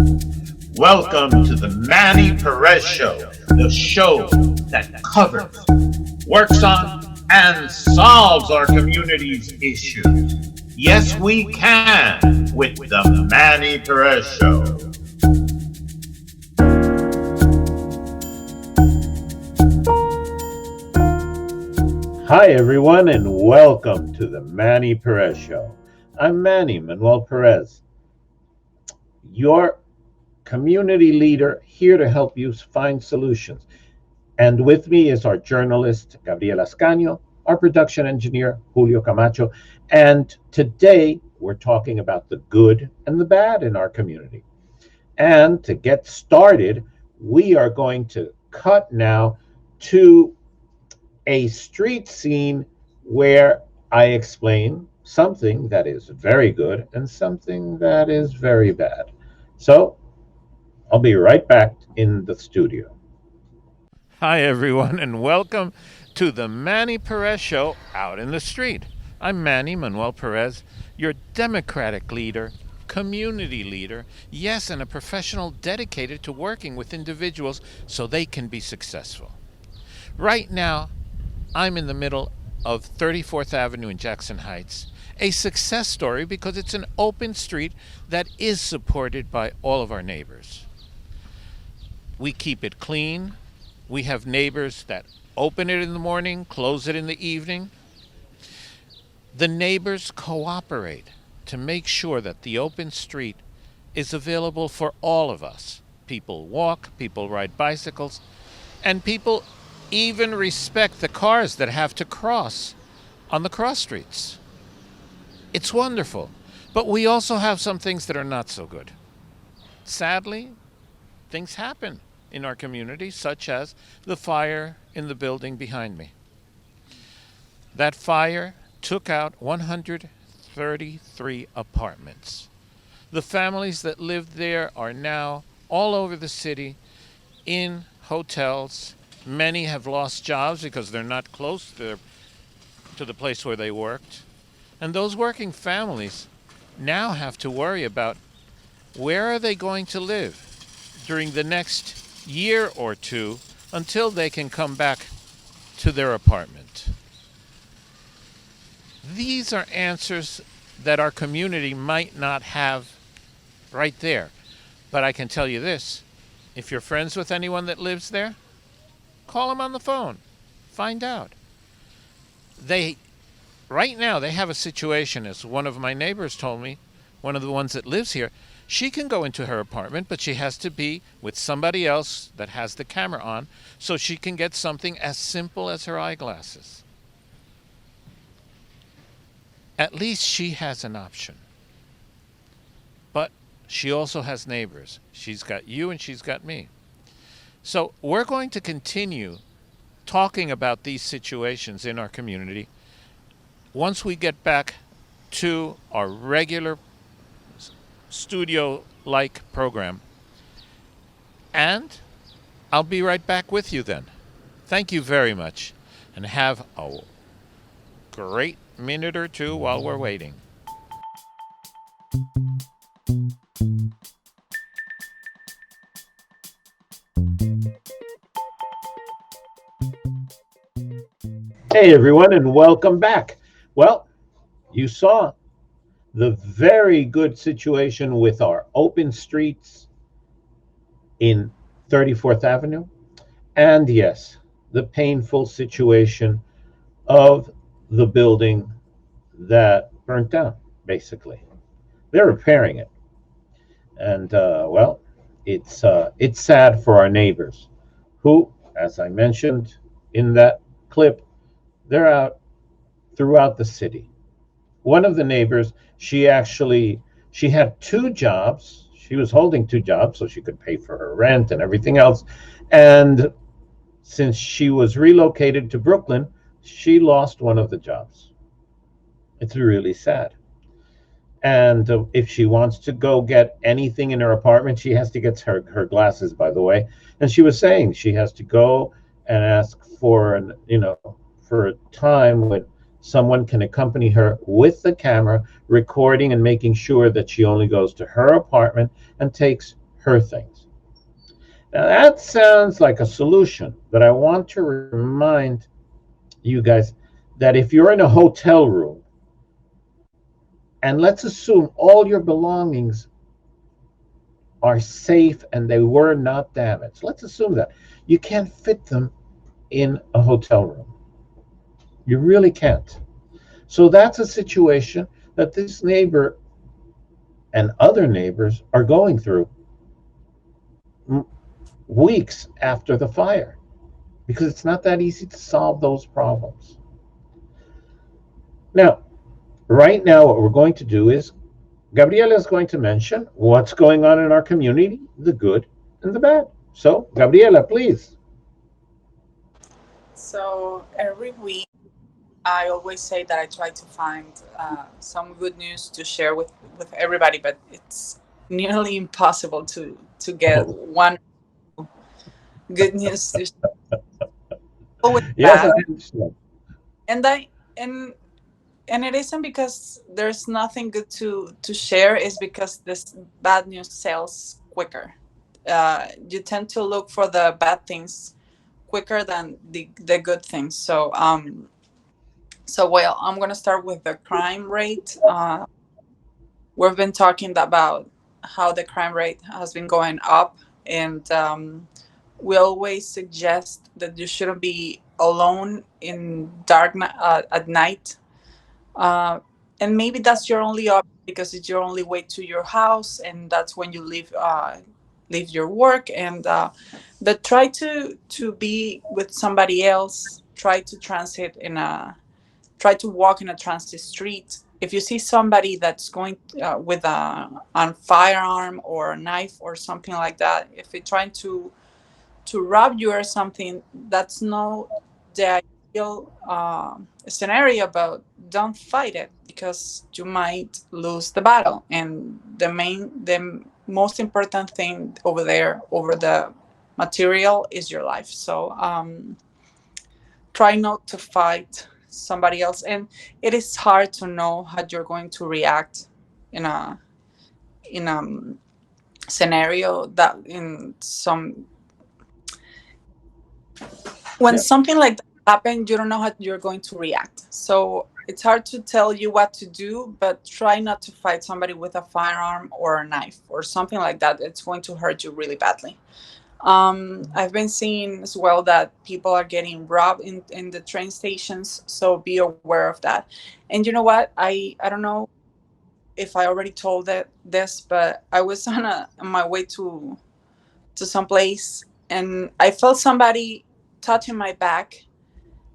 Welcome to the Manny Perez Show, the show that covers, works on, and solves our community's issues. Yes, we can with the Manny Perez Show. Hi, everyone, and welcome to the Manny Perez Show. I'm Manny Manuel Perez, your community leader here to help you find solutions. And with me is our journalist, Gabriela Ascanio, our production engineer, Julio Camacho. And today we're talking about the good and the bad in our community. And to get started, we are going to cut now to a street scene where I explain something that is very good and something that is very bad. So I'll be right back in the studio. Hi, everyone, and welcome to the Manny Perez Show out in the street. I'm Manny Manuel Perez, your Democratic leader, community leader, yes, and a professional dedicated to working with individuals so they can be successful. Right now, I'm in the middle of 34th Avenue in Jackson Heights, a success story because it's an open street that is supported by all of our neighbors. We keep it clean. We have neighbors that open it in the morning, close it in the evening. The neighbors cooperate to make sure that the open street is available for all of us. People walk, people ride bicycles, and people even respect the cars that have to cross on the cross streets. It's wonderful. But we also have some things that are not so good. Sadly, things happen in our community, such as the fire in the building behind me. That fire took out 133 apartments. The families that lived there are now all over the city in hotels. Many have lost jobs because they're not close to the place where they worked. And those working families now have to worry about where are they going to live during the next year or two until they can come back to their apartment. These are answers that our community might not have right there. But I can tell you this, if you're friends with anyone that lives there, call them on the phone. Find out. Right now, they have a situation, as one of my neighbors told me, one of the ones that lives here, she can go into her apartment, but she has to be with somebody else that has the camera on so she can get something as simple as her eyeglasses. At least she has an option. But she also has neighbors. She's got you and she's got me. So we're going to continue talking about these situations in our community once we get back to our regular studio-like program. And I'll be right back with you then. Thank you very much, and have a great minute or two while we're waiting. Hey, everyone, and welcome back. Well, you saw the very good situation with our open streets in 34th Avenue. And yes, the painful situation of the building that burnt down, basically. They're repairing it. And, well, it's sad for our neighbors who, as I mentioned in that clip, they're out throughout the city. One of the neighbors, she had two jobs. She was holding two jobs so she could pay for her rent and everything else. And since she was relocated to Brooklyn, she lost one of the jobs. It's really sad. And if she wants to go get anything in her apartment, she has to get her glasses, by the way. And she was saying she has to go and ask for for a time when someone can accompany her with the camera, recording and making sure that she only goes to her apartment and takes her things. Now, that sounds like a solution, but I want to remind you guys that if you're in a hotel room, and let's assume all your belongings are safe and they were not damaged, let's assume that you can't fit them in a hotel room. You really can't. So that's a situation that this neighbor and other neighbors are going through weeks after the fire because it's not that easy to solve those problems. Now, right now, what we're going to do is Gabriela is going to mention what's going on in our community, the good and the bad. So, Gabriela, please. So every week, I always say that I try to find some good news to share with everybody, but it's nearly impossible to get Oh, one good news to share. Always yes, I bad, understand. and I and it isn't because there's nothing good to share. It's because this bad news sells quicker. You tend to look for the bad things quicker than the good things. So well, I'm gonna start with the crime rate. We've been talking about how the crime rate has been going up, and we always suggest that you shouldn't be alone in at night. Uh, and maybe that's your only option because it's your only way to your house, and that's when you leave your work. And but try to be with somebody else. Try to walk in a transit street. If you see somebody that's going with a firearm or a knife or something like that, if they're trying to rob you or something, that's not the ideal scenario. But don't fight it because you might lose the battle. And the most important thing over there, over the material, is your life. So try not to fight somebody else. And it is hard to know how you're going to react in a scenario that in some when Yeah, something like that happens, you don't know how you're going to react. So it's hard to tell you what to do, but try not to fight somebody with a firearm or a knife or something like that. It's going to hurt you really badly. I've been seeing as well that people are getting robbed in the train stations, so be aware of that. And you know what? I don't know if I already told this, but I was on my way to some place, and I felt somebody touching my back,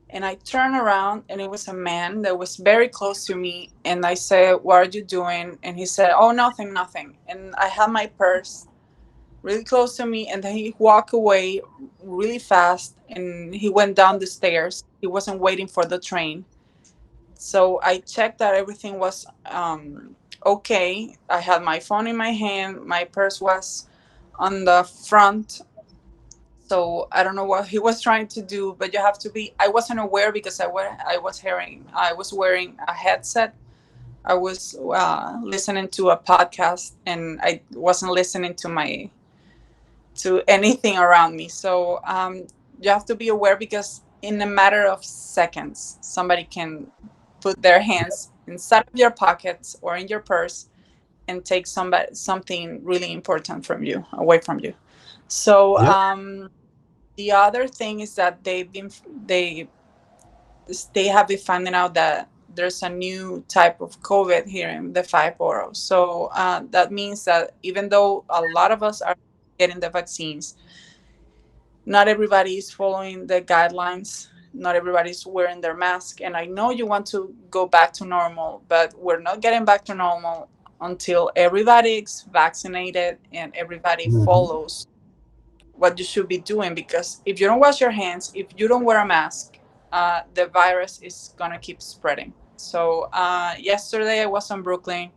and I turned around, and it was a man that was very close to me, and I said, "What are you doing?" And he said, "Oh, nothing, nothing." And I had my purse really close to me, and then he walked away really fast, and he went down the stairs. He wasn't waiting for the train. So I checked that everything was okay. I had my phone in my hand, my purse was on the front. So I don't know what he was trying to do, but you have to be. I wasn't aware because I was wearing a headset. I was listening to a podcast, and I wasn't listening to anything around me. So you have to be aware because in a matter of seconds, somebody can put their hands inside of your pockets or in your purse and take something really important from you, away from you. So yeah, the other thing is that they they have been finding out that there's a new type of COVID here in the five boroughs. So that means that even though a lot of us are getting the vaccines, not everybody is following the guidelines. Not everybody's wearing their mask. And I know you want to go back to normal, but we're not getting back to normal until everybody is vaccinated and everybody hmm, follows what you should be doing. Because if you don't wash your hands, if you don't wear a mask, the virus is going to keep spreading. So yesterday I was in Brooklyn,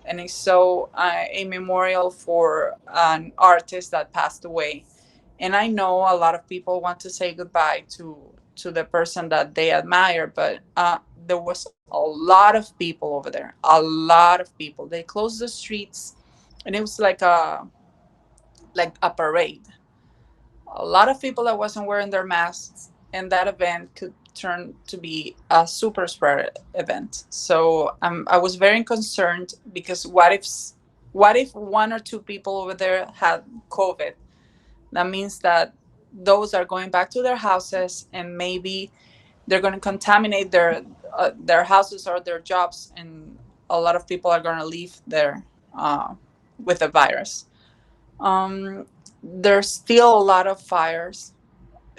and I saw a memorial for an artist that passed away. And I know a lot of people want to say goodbye to the person that they admire, but there was a lot of people over there, a lot of people. They closed the streets, and it was like like a parade. A lot of people that wasn't wearing their masks, and that event could turn to be a super spread event. So I was very concerned because what if one or two people over there had COVID? That means that those are going back to their houses, and maybe they're going to contaminate their houses or their jobs, and a lot of people are going to leave there with the virus. Um, there's still a lot of fires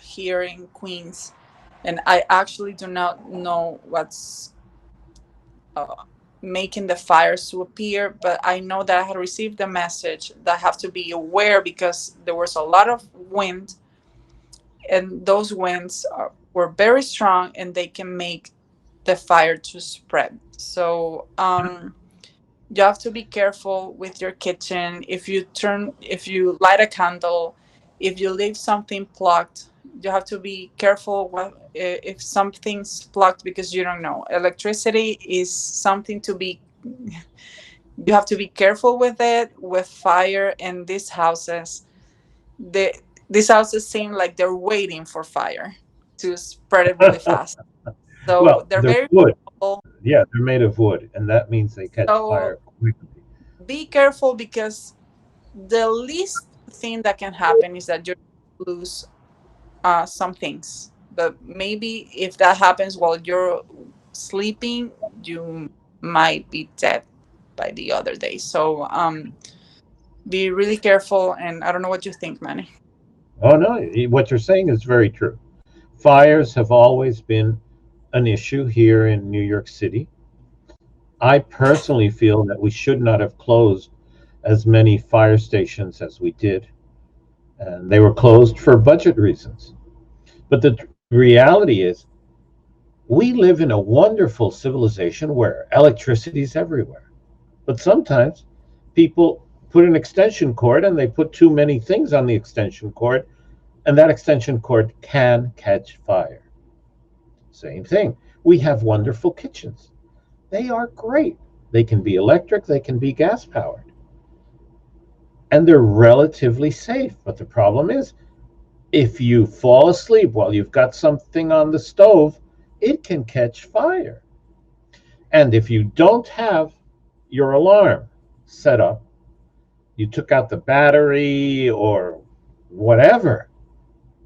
here in Queens, and I actually do not know what's uh, making the fires to appear, but I know that I had received a message that I have to be aware because there was a lot of wind, and those winds were very strong, and they can make the fire to spread. So you have to be careful with your kitchen. If you light a candle, if you leave something plugged, you have to be careful if something's plugged, because you don't know. Electricity is something to be, you have to be careful with it. With fire in these houses, the these houses seem like they're waiting for fire to spread it really fast. So Well, they're they're very wood. simple. Yeah, they're made of wood, and that means they catch So fire quickly. be careful, because the least thing that can happen is that you lose some things. But maybe if that happens while you're sleeping, you might be dead by the other day. So be really careful. And I don't know what you think, Manny. Oh no, what you're saying is very true. Fires have always been an issue here in New York City. I personally feel that we should not have closed as many fire stations as we did, and they were closed for budget reasons. But the reality is, we live in a wonderful civilization where electricity is everywhere. But sometimes people put an extension cord and they put too many things on the extension cord, and that extension cord can catch fire. Same thing. We have wonderful kitchens. They are great. They can be electric, they can be gas powered, and they're relatively safe. But the problem is, if you fall asleep while you've got something on the stove, it can catch fire. And if you don't have your alarm set up, you took out the battery or whatever,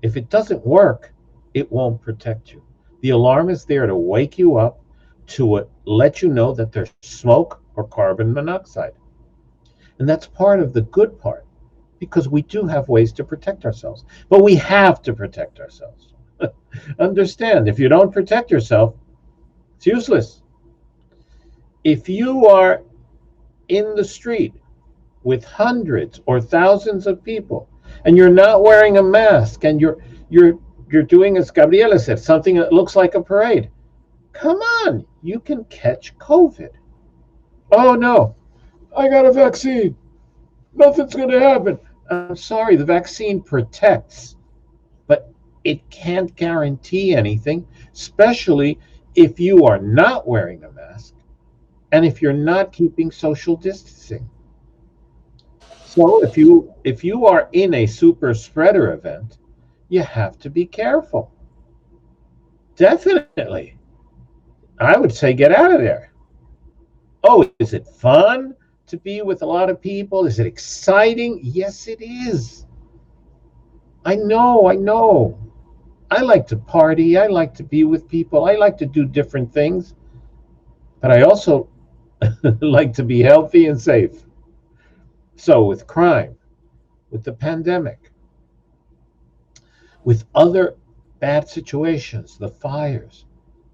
if it doesn't work, it won't protect you. The alarm is there to wake you up, to let you know that there's smoke or carbon monoxide. And that's part of the good part, because we do have ways to protect ourselves. But we have to protect ourselves. Understand, if you don't protect yourself, it's useless. If you are in the street with hundreds or thousands of people and you're not wearing a mask, and you're doing, as Gabriela said, something that looks like a parade, come on, you can catch COVID. Oh no, I got a vaccine, nothing's going to happen. I'm sorry, the vaccine protects, but it can't guarantee anything, especially if you are not wearing a mask and if you're not keeping social distancing. So if you are in a super spreader event, you have to be careful. Definitely. I would say get out of there. Oh, is it fun to be with a lot of people? Is it exciting? Yes, it is. I know, I know. I like to party. I like to be with people. I like to do different things. But I also like to be healthy and safe. So, with crime, with the pandemic, with other bad situations, the fires,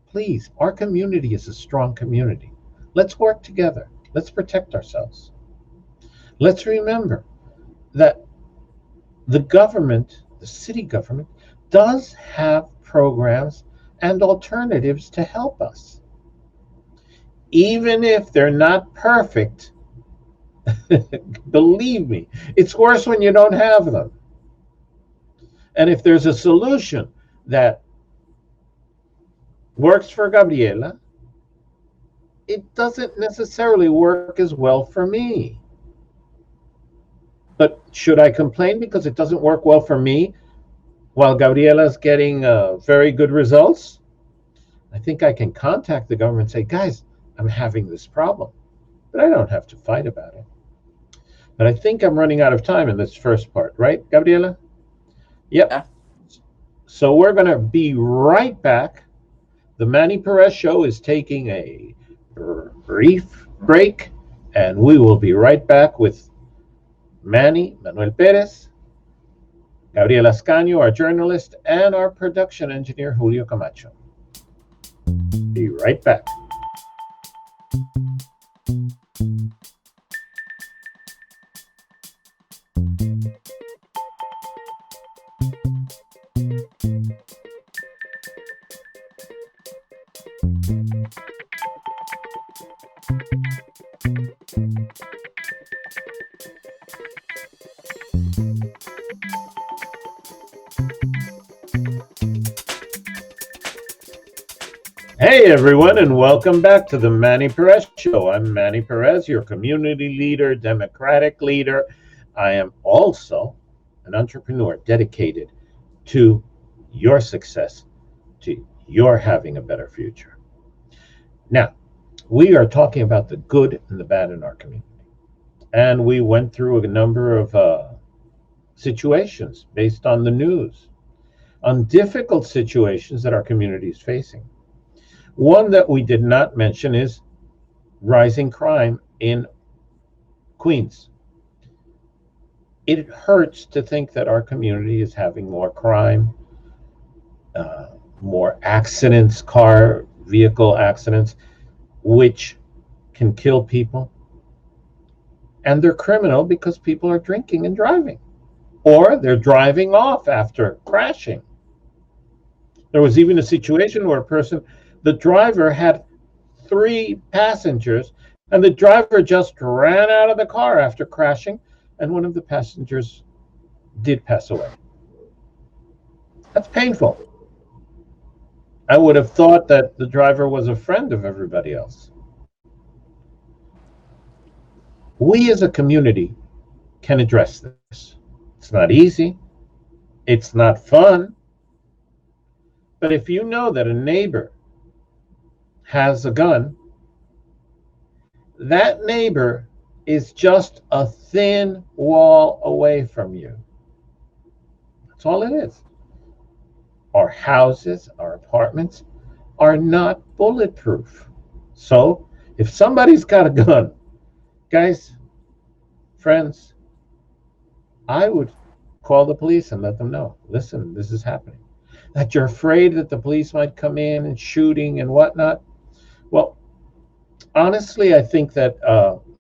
please, our community is a strong community. Let's work together. Let's protect ourselves. Let's remember that the government, the city government, does have programs and alternatives to help us. Even if they're not perfect, believe me, it's worse when you don't have them. And if there's a solution that works for Gabriela, it doesn't necessarily work as well for me. But should I complain because it doesn't work well for me while Gabriela's getting very good results? I think I can contact the government and say, guys, I'm having this problem. But I don't have to fight about it. But I think I'm running out of time in this first part, right, Gabriela? Yep. Yeah. So we're going to be right back. The Manny Perez Show is taking a brief break, and we will be right back with Manny, Manuel Perez, Gabriela Ascanio, our journalist, and our production engineer, Julio Camacho. Be right back. Hey everyone, and welcome back to the Manny Perez Show. I'm Manny Perez, your community leader, democratic leader. I am also an entrepreneur dedicated to your success, to your having a better future. Now, we are talking about the good and the bad in our community. And we went through a number of situations based on the news, on difficult situations that our community is facing. One that we did not mention is rising crime in Queens. It hurts to think that our community is having more crime, more accidents, car, vehicle accidents, which can kill people. And they're criminal because people are drinking and driving, or they're driving off after crashing. There was even a situation where the driver had 3 passengers, and the driver just ran out of the car after crashing, and one of the passengers did pass away. That's painful. I would have thought that the driver was a friend of everybody else. We as a community can address this. It's not easy. It's not fun. But if you know that a neighbor has a gun, that neighbor is just a thin wall away from you. That's all it is. Our houses, our apartments are not bulletproof. So if somebody's got a gun, guys, friends, I would call the police and let them know, listen, this is happening. That you're afraid that the police might come in and shooting and whatnot. Well, honestly, I think that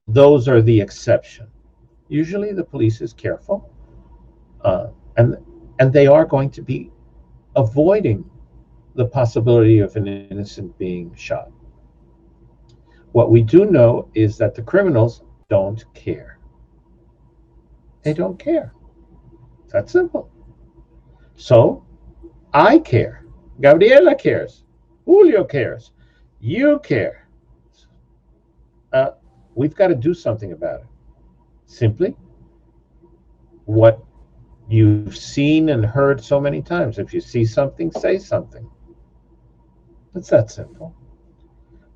those are the exception. Usually the police is careful, uh, and they are going to be avoiding the possibility of an innocent being shot. What we do know is that the criminals don't care. They don't care. It's that simple. So I care. Gabriela cares. Julio cares. You care. We've got to do something about it. Simply what you've seen and heard so many times. If you see something, say something. It's that simple.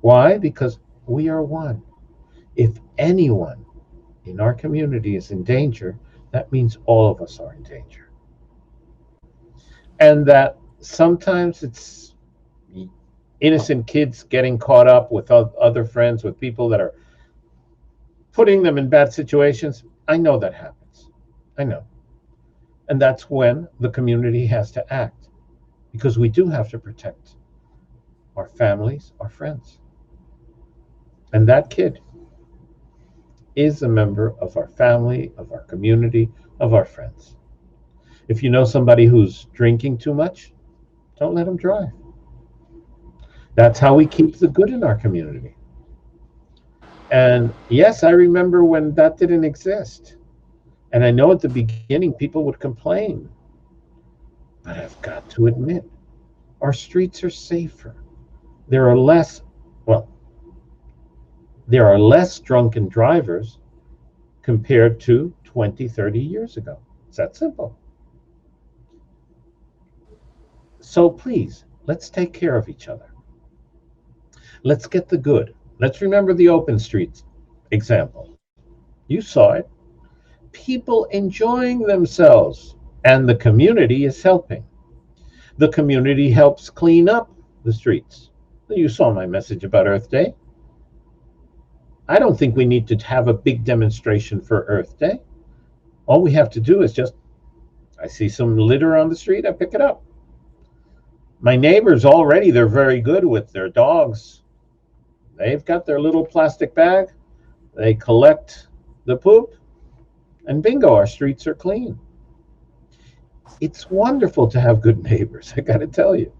Why? Because we are one. If anyone in our community is in danger, that means all of us are in danger. And that sometimes it's innocent kids getting caught up with other friends, with people that are putting them in bad situations. I know that happens. I know. And that's when the community has to act, because we do have to protect our families, our friends. And that kid is a member of our family, of our community, of our friends. If you know somebody who's drinking too much, don't let them drive. That's how we keep the good in our community. And yes, I remember when that didn't exist. And I know at the beginning people would complain. But I've got to admit, our streets are safer. There are less, well, there are less drunken drivers compared to 20, 30 years ago. It's that simple. So please, let's take care of each other. Let's get the good. Let's remember the open streets example. You saw it. People enjoying themselves, and the community is helping. The community helps clean up the streets. You saw my message about Earth Day. I don't think we need to have a big demonstration for Earth Day. All we have to do is just, I see some litter on the street, I pick it up. My neighbors already, they're very good with their dogs. They've got their little plastic bag, they collect the poop, and bingo, our streets are clean. It's wonderful to have good neighbors, I gotta tell you.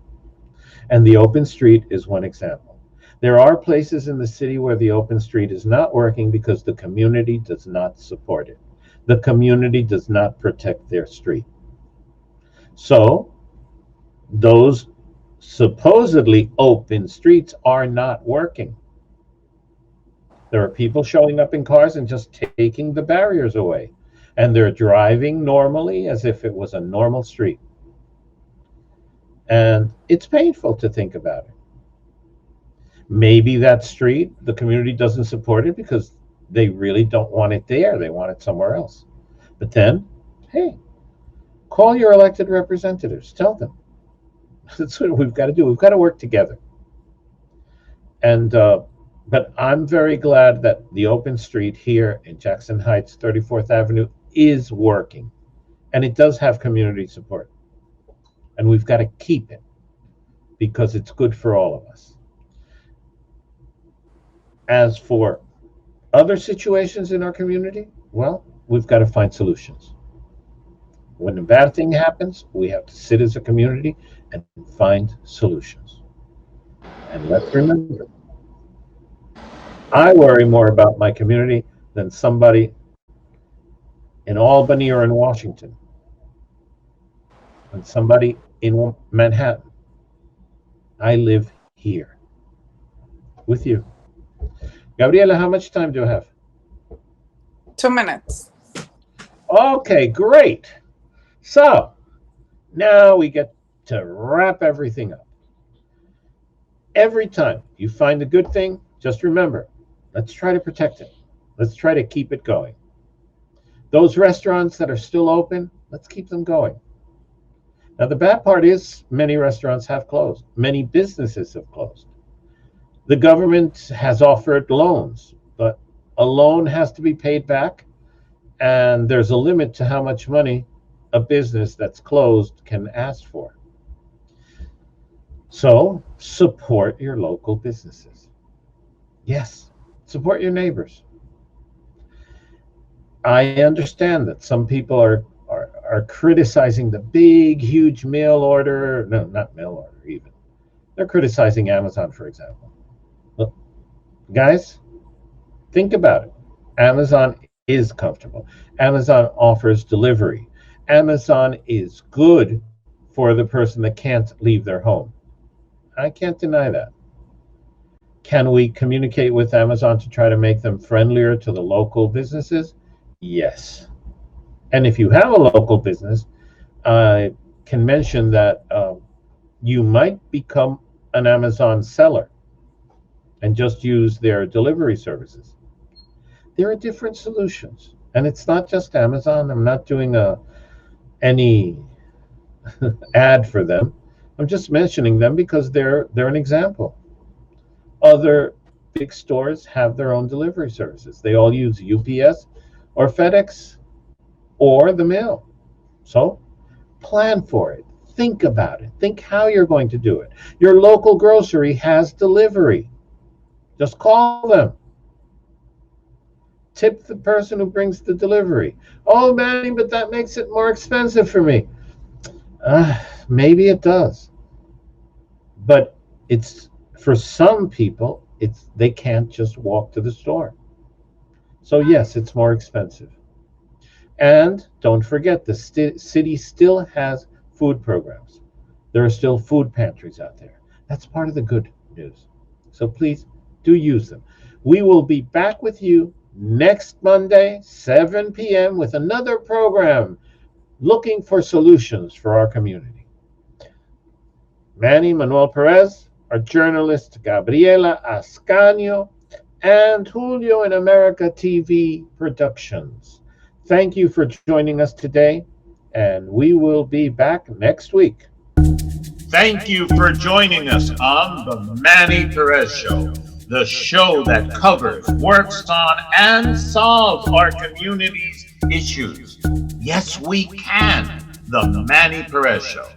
And the open street is one example. There are places in the city where the open street is not working because the community does not support it. The community does not protect their street. So those supposedly open streets are not working. There are people showing up in cars and just taking the barriers away. And they're driving normally as if it was a normal street. And it's painful to think about it. Maybe that street, the community doesn't support it because they really don't want it there. They want it somewhere else. But then, hey, call your elected representatives. Tell them. That's what we've got to do. We've got to work together. And but I'm very glad that the open street here in Jackson Heights, 34th Avenue, is working. And it does have community support. And we've got to keep it because it's good for all of us. As for other situations in our community, well, we've got to find solutions. When a bad thing happens, we have to sit as a community and find solutions. And let's remember, I worry more about my community than somebody in Albany or in Washington, than somebody in Manhattan. I live here with you. Gabriela, how much time do I have? 2 minutes. Okay, great. So now we get to wrap everything up. Every time you find a good thing, just remember, let's try to protect it. Let's try to keep it going. Those restaurants that are still open, let's keep them going. Now, the bad part is many restaurants have closed. Many businesses have closed. The government has offered loans, but a loan has to be paid back, and there's a limit to how much money a business that's closed can ask for. So, support your local businesses. Yes, support your neighbors. I understand that some people are criticizing the big, huge mail order. No, not mail order, even. They're criticizing Amazon, for example. Look, guys, think about it. Amazon is comfortable. Amazon offers delivery. Amazon is good for the person that can't leave their home. I can't deny that. Can we communicate with Amazon to try to make them friendlier to the local businesses? Yes. And if you have a local business, I can mention that you might become an Amazon seller and just use their delivery services. There are different solutions. And it's not just Amazon. I'm not doing any ad for them. I'm just mentioning them because they're an example. Other big stores have their own delivery services. They all use UPS or FedEx or the mail. So plan for it. Think about it. Think how you're going to do it. Your local grocery has delivery. Just call them. Tip the person who brings the delivery. Oh, Manny, but that makes it more expensive for me. Maybe it does. But it's for some people, they can't just walk to the store. So yes, it's more expensive. And don't forget, the city still has food programs. There are still food pantries out there. That's part of the good news. So please do use them. We will be back with you next Monday, 7 p.m., with another program looking for solutions for our community. Manny Manuel Perez, our journalist Gabriela Ascanio, and Julio in America TV Productions. Thank you for joining us today, and we will be back next week. Thank you for joining us on the Manny Perez Show, the show that covers, works on, and solves our community's issues. Yes, we can. The Manny Perez Show.